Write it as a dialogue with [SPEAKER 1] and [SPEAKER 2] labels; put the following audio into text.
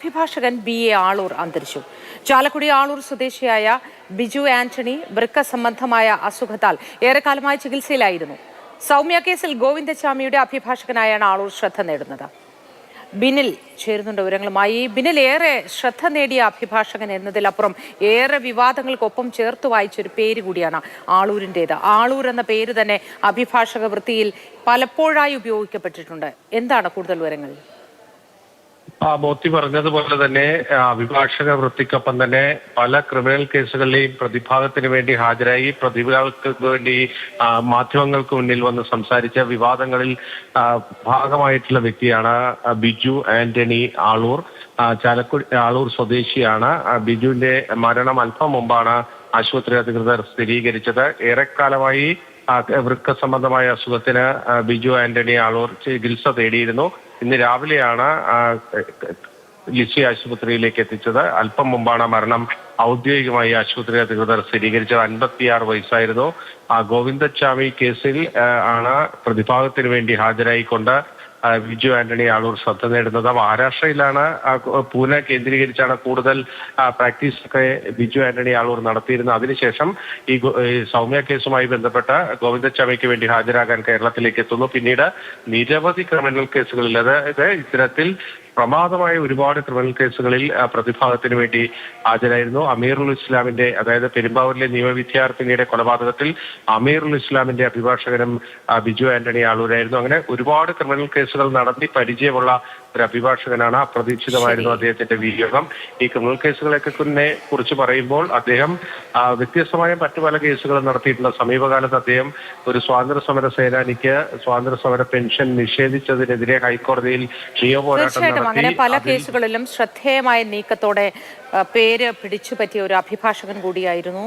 [SPEAKER 1] അഭിഭാഷകൻ BA ആളൂർ അന്തരിച്ചു. ചാലക്കുടി ആളൂർ സ്വദേശിയായ ബിജു ആന്റണി വൃക്ക സംബന്ധമായ അസുഖത്താൽ ഏറെക്കാലമായി ചികിത്സയിലായിരുന്നു. സൗമ്യ കേസിൽ ഗോവിന്ദച്ചാമിയുടെ അഭിഭാഷകനായാണ് ആളൂർ ശ്രദ്ധ നേടുന്നത്. ബിനിൽ ചേരുന്നുണ്ട് വിവരങ്ങളുമായി. ബിനിൽ, ഏറെ ശ്രദ്ധ നേടിയ അഭിഭാഷകൻ എന്നതിലപ്പുറം ഏറെ വിവാദങ്ങൾക്കൊപ്പം ചേർത്ത് വായിച്ചൊരു പേര് കൂടിയാണ് ആളൂരിൻ്റേത്. ആളൂർ എന്ന പേര് തന്നെ അഭിഭാഷക വൃത്തിയിൽ പലപ്പോഴായി ഉപയോഗിക്കപ്പെട്ടിട്ടുണ്ട്. എന്താണ് കൂടുതൽ വിവരങ്ങൾ?
[SPEAKER 2] മോത്തി പറഞ്ഞതുപോലെ തന്നെ അഭിഭാഷക വൃത്തിക്കൊപ്പം തന്നെ പല ക്രിമിനൽ കേസുകളിലെയും പ്രതിഭാഗത്തിന് വേണ്ടി ഹാജരായി പ്രതിഭാഗങ്ങൾക്ക് വേണ്ടി മാധ്യമങ്ങൾക്ക് മുന്നിൽ വന്ന് സംസാരിച്ച വിവാദങ്ങളിൽ ഭാഗമായിട്ടുള്ള വ്യക്തിയാണ് ബിജു ആന്റണി ആളൂർ. ചാലക്കുടി ആളൂർ സ്വദേശിയാണ്. ബിജുവിന്റെ മരണം അല്പം മുമ്പാണ് ആശുപത്രി അധികൃതർ സ്ഥിരീകരിച്ചത്. ഏറെക്കാലമായി വൃക്ക സംബന്ധമായ അസുഖത്തിന് ബിജു ആന്റണി ആളൂർ ചികിത്സ തേടിയിരുന്നു. ഇന്ന് രാവിലെയാണ് ലിസി ആശുപത്രിയിലേക്ക് എത്തിച്ചത്. അല്പം മുമ്പാണ് മരണം ഔദ്യോഗികമായി ആശുപത്രി അധികൃതർ സ്ഥിരീകരിച്ചത്. 56 വയസ്സായിരുന്നു. ഗോവിന്ദച്ചാമി കേസിൽ ആണ് പ്രതിഭാഗത്തിന് വേണ്ടി ഹാജരായിക്കൊണ്ട് ബിജു ആന്റണി ആളൂർ ശ്രദ്ധ നേടുന്നത്. മഹാരാഷ്ട്രയിലാണ്, പൂനെ കേന്ദ്രീകരിച്ചാണ് കൂടുതൽ പ്രാക്ടീസ് ഒക്കെ ബിജു ആന്റണി ആളൂർ നടത്തിയിരുന്നത്. അതിനുശേഷം ഈ സൗമ്യ കേസുമായി ബന്ധപ്പെട്ട ഗോവിന്ദച്ചാമിക്ക് വേണ്ടി ഹാജരാകാൻ കേരളത്തിലേക്ക് എത്തുന്നു. പിന്നീട് നിരവധി ക്രിമിനൽ കേസുകളിൽ, അതായത് ഇത്തരത്തിൽ പ്രമാദമായ ഒരുപാട് ക്രിമിനൽ കേസുകളിൽ പ്രതിഭാഗത്തിന് വേണ്ടി ഹാജരായിരുന്നു. അമീറുൽ ഇസ്ലാമിന്റെ, അതായത് പെരുമ്പാവൂരിലെ നിയമവിദ്യാർത്ഥിനിയുടെ കൊലപാതകത്തിൽ അമീറുൽ ഇസ്ലാമിന്റെ അഭിഭാഷകനും ബിജു ആന്റണി ആളൂരായിരുന്നു. അങ്ങനെ ഒരുപാട് ക്രിമിനൽ കേസുകൾ നടത്തി പരിചയമുള്ള ഒരു അഭിഭാഷകനാണ്. അപ്രതീക്ഷിതമായിരുന്നു അദ്ദേഹത്തിന്റെ വിയോഗം. ഈ ക്രിമിനൽ കേസുകളൊക്കെ കുറിച്ച് പറയുമ്പോൾ അദ്ദേഹം വ്യത്യസ്തമായ മറ്റു പല കേസുകളും നടത്തിയിട്ടുണ്ട്. സമീപകാലത്ത് അദ്ദേഹം ഒരു സ്വാതന്ത്ര്യ സമര സേനാനിക്ക് സ്വാതന്ത്ര്യ സമര പെൻഷൻ നിഷേധിച്ചതിനെതിരെ ഹൈക്കോടതിയിൽ നിയമപോരാട്ടം
[SPEAKER 1] അങ്ങനെ പല കേസുകളിലും ശ്രദ്ധേയമായ നീക്കത്തോടെ പേര് പിടിച്ചുപറ്റിയ ഒരു അഭിഭാഷകൻ കൂടിയായിരുന്നു